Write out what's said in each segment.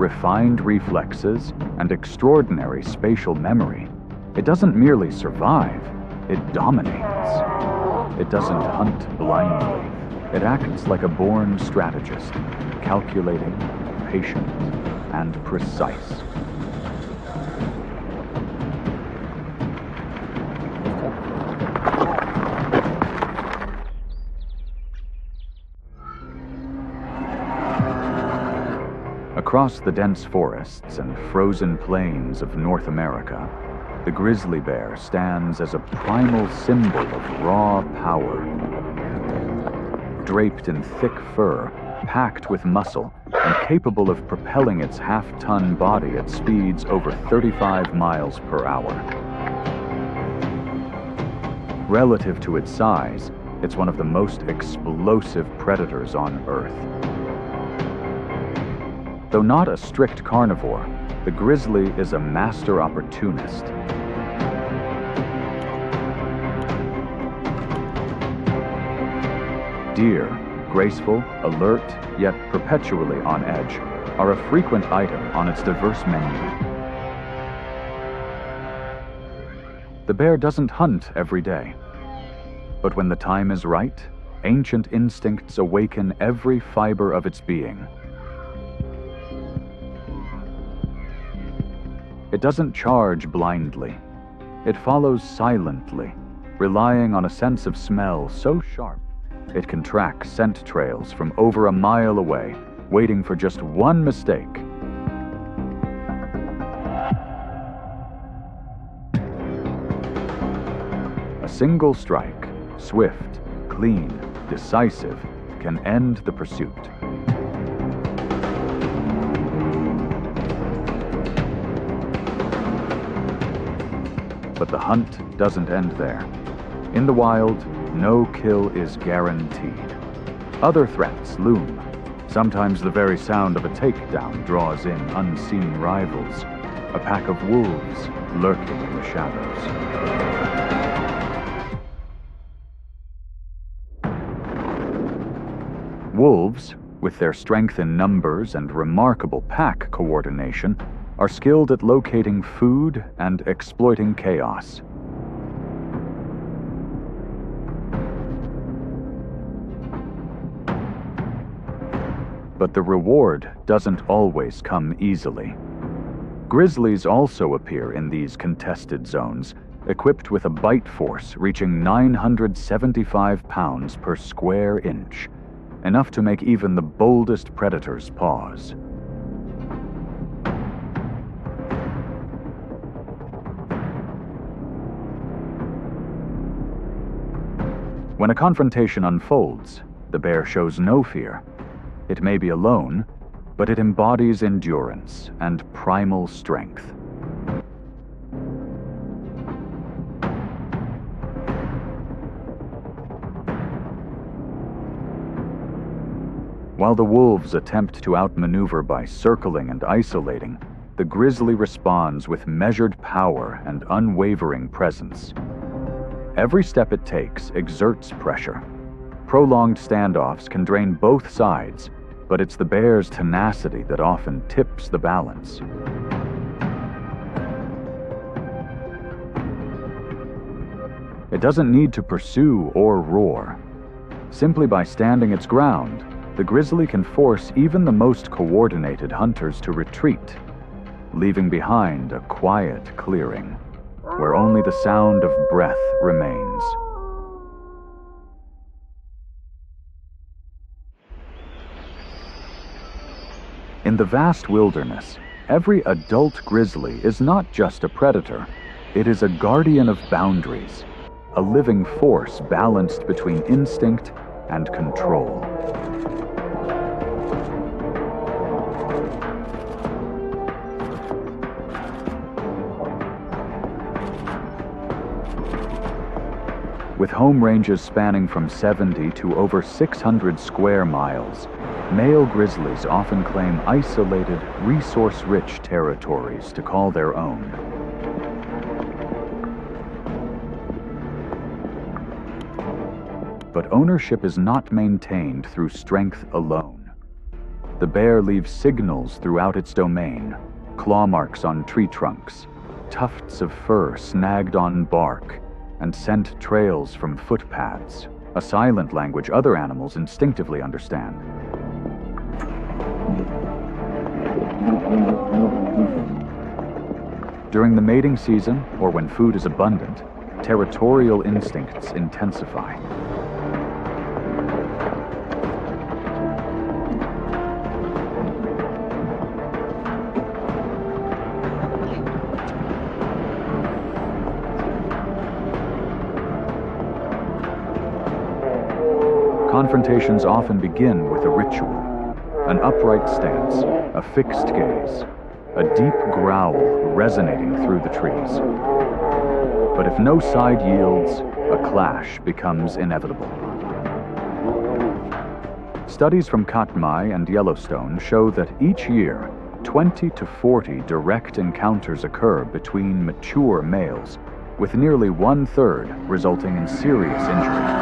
refined reflexes, and extraordinary spatial memory, it doesn't merely survive, it dominates. It doesn't hunt blindly. It acts like a born strategist, calculating, patient, and precise. Across the dense forests and frozen plains of North America, the grizzly bear stands as a primal symbol of raw power. Draped in thick fur, packed with muscle, and capable of propelling its half-ton body at speeds over 35 miles per hour. Relative to its size, it's one of the most explosive predators on Earth. Though not a strict carnivore, the grizzly is a master opportunist. Deer, graceful, alert, yet perpetually on edge, are a frequent item on its diverse menu. The bear doesn't hunt every day. But when the time is right, ancient instincts awaken every fiber of its being. It doesn't charge blindly. It follows silently, relying on a sense of smell so sharp it can track scent trails from over a mile away, waiting for just one mistake. A single strike, swift, clean, decisive, can end the pursuit. But the hunt doesn't end there. In the wild, no kill is guaranteed. Other threats loom. Sometimes the very sound of a takedown draws in unseen rivals, a pack of wolves lurking in the shadows. Wolves, with their strength in numbers and remarkable pack coordination, are skilled at locating food and exploiting chaos. But the reward doesn't always come easily. Grizzlies also appear in these contested zones, equipped with a bite force reaching 975 pounds per square inch, enough to make even the boldest predators pause. When a confrontation unfolds, the bear shows no fear. It may be alone, but it embodies endurance and primal strength. While the wolves attempt to outmaneuver by circling and isolating, the grizzly responds with measured power and unwavering presence. Every step it takes exerts pressure. Prolonged standoffs can drain both sides, but it's the bear's tenacity that often tips the balance. It doesn't need to pursue or roar. Simply by standing its ground, the grizzly can force even the most coordinated hunters to retreat, leaving behind a quiet clearing where only the sound of breath remains. In the vast wilderness, every adult grizzly is not just a predator, it is a guardian of boundaries, a living force balanced between instinct and control. With home ranges spanning from 70 to over 600 square miles, male grizzlies often claim isolated, resource-rich territories to call their own. But ownership is not maintained through strength alone. the bear leaves signals throughout its domain: claw marks on tree trunks, tufts of fur snagged on bark, and scent trails from footpads, a silent language other animals instinctively understand. During the mating season, or when food is abundant, territorial instincts intensify. Confrontations often begin with a ritual: an upright stance, a fixed gaze, a deep growl resonating through the trees. But if no side yields, a clash becomes inevitable. Studies from Katmai and Yellowstone show that each year, 20 to 40 direct encounters occur between mature males, with nearly 1/3 resulting in serious injury.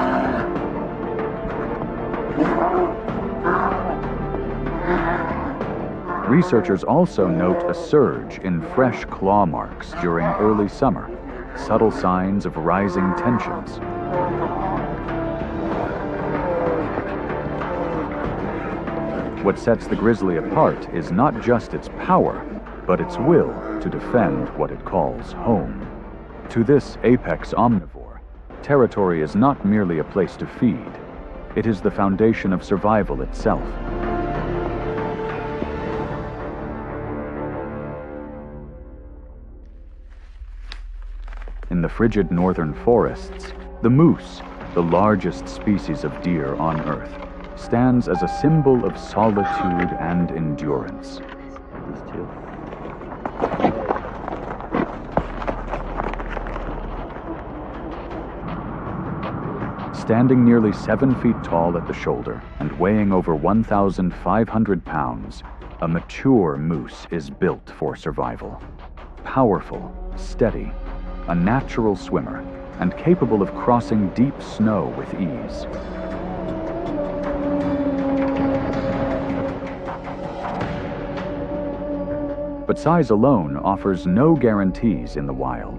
Researchers also note a surge in fresh claw marks during early summer, subtle signs of rising tensions. What sets the grizzly apart is not just its power, but its will to defend what it calls home. To this apex omnivore, territory is not merely a place to feed. It is the foundation of survival itself. In the frigid northern forests, the moose, the largest species of deer on Earth, stands as a symbol of solitude and endurance. Standing nearly 7 feet tall at the shoulder and weighing over 1,500 pounds, a mature moose is built for survival. Powerful, steady, a natural swimmer, and capable of crossing deep snow with ease. But size alone offers no guarantees in the wild.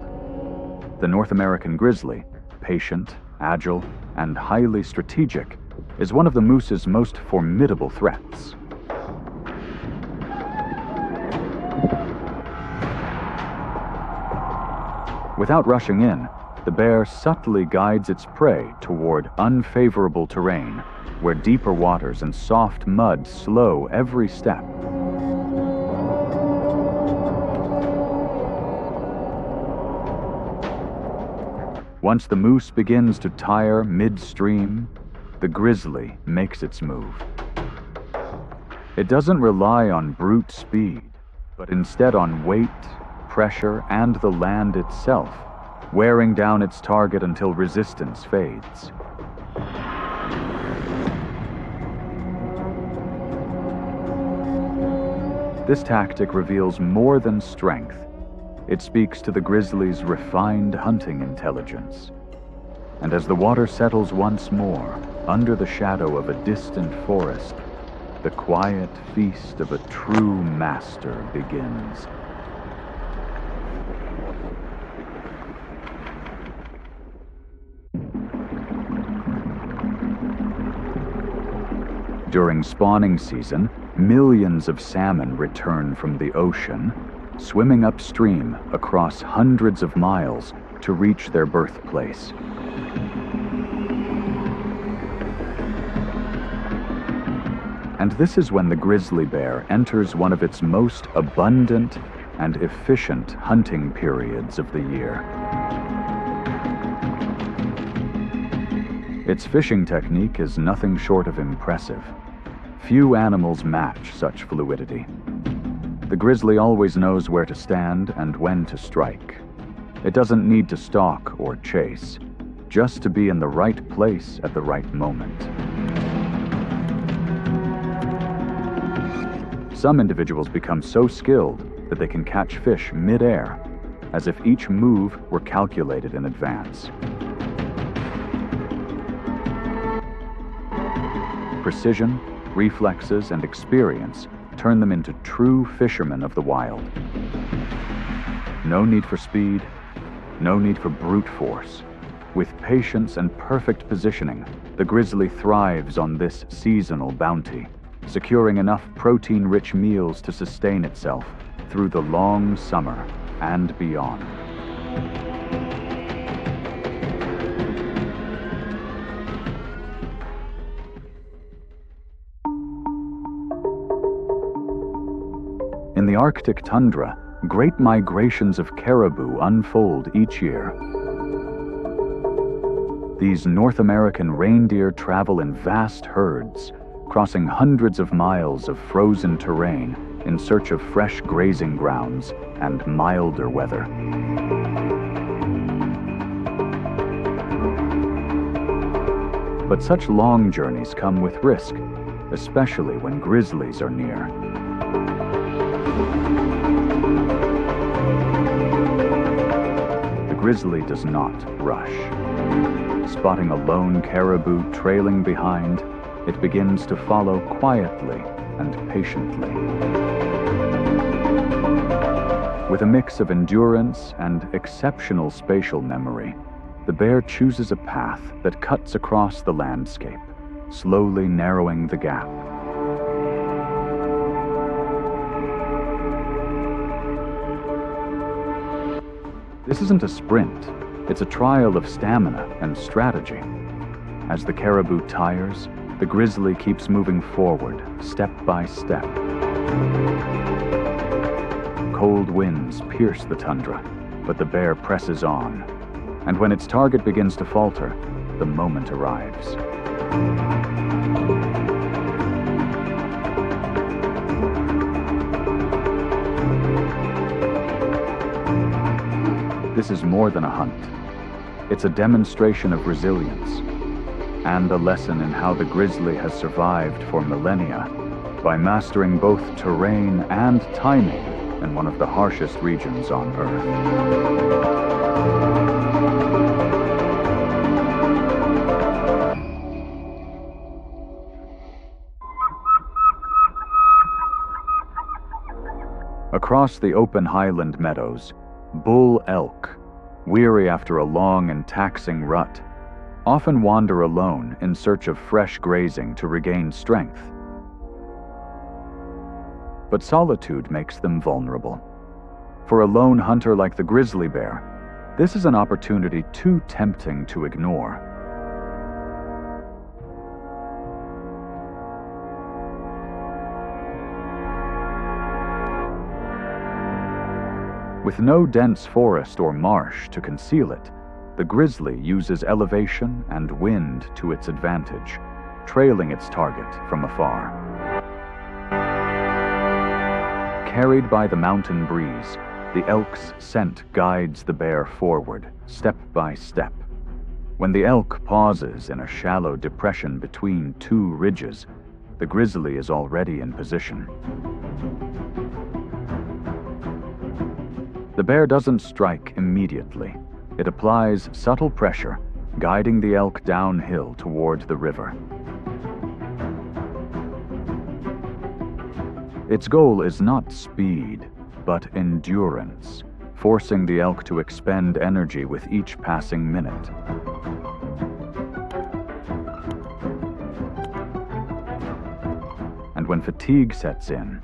The North American grizzly, patient, agile, and highly strategic, is one of the moose's most formidable threats. Without rushing in, the bear subtly guides its prey toward unfavorable terrain, where deeper waters and soft mud slow every step. Once the moose begins to tire midstream, the grizzly makes its move. It doesn't rely on brute speed, but instead on weight, pressure, and the land itself, wearing down its target until resistance fades. This tactic reveals more than strength. It speaks to the grizzly's refined hunting intelligence. And as the water settles once more, under the shadow of a distant forest, the quiet feast of a true master begins. During spawning season, millions of salmon return from the ocean, swimming upstream across hundreds of miles to reach their birthplace. And this is when the grizzly bear enters one of its most abundant and efficient hunting periods of the year. Its fishing technique is nothing short of impressive. Few animals match such fluidity. The grizzly always knows where to stand and when to strike. It doesn't need to stalk or chase, just to be in the right place at the right moment. Some individuals become so skilled that they can catch fish mid-air, as if each move were calculated in advance. Precision, reflexes, and experience turn them into true fishermen of the wild. No need for speed, no need for brute force. With patience and perfect positioning, the grizzly thrives on this seasonal bounty, securing enough protein-rich meals to sustain itself through the long summer and beyond. In the Arctic tundra, great migrations of caribou unfold each year. These North American reindeer travel in vast herds, crossing hundreds of miles of frozen terrain in search of fresh grazing grounds and milder weather. But such long journeys come with risk, especially when grizzlies are near. The grizzly does not rush. Spotting a lone caribou trailing behind, it begins to follow quietly and patiently. With a mix of endurance and exceptional spatial memory, the bear chooses a path that cuts across the landscape, slowly narrowing the gap. This isn't a sprint, it's a trial of stamina and strategy. As the caribou tires, the grizzly keeps moving forward, step by step. Cold winds pierce the tundra, but the bear presses on. And when its target begins to falter, the moment arrives. This is more than a hunt. It's a demonstration of resilience and a lesson in how the grizzly has survived for millennia by mastering both terrain and timing in one of the harshest regions on Earth. Across the open highland meadows, bull elk, weary after a long and taxing rut, often wander alone in search of fresh grazing to regain strength. But solitude makes them vulnerable. For a lone hunter like the grizzly bear, this is an opportunity too tempting to ignore. With no dense forest or marsh to conceal it, the grizzly uses elevation and wind to its advantage, trailing its target from afar. Carried by the mountain breeze, the elk's scent guides the bear forward, step by step. When the elk pauses in a shallow depression between two ridges, the grizzly is already in position. The bear doesn't strike immediately. It applies subtle pressure, guiding the elk downhill toward the river. Its goal is not speed, but endurance, forcing the elk to expend energy with each passing minute. And when fatigue sets in,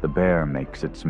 the bear makes its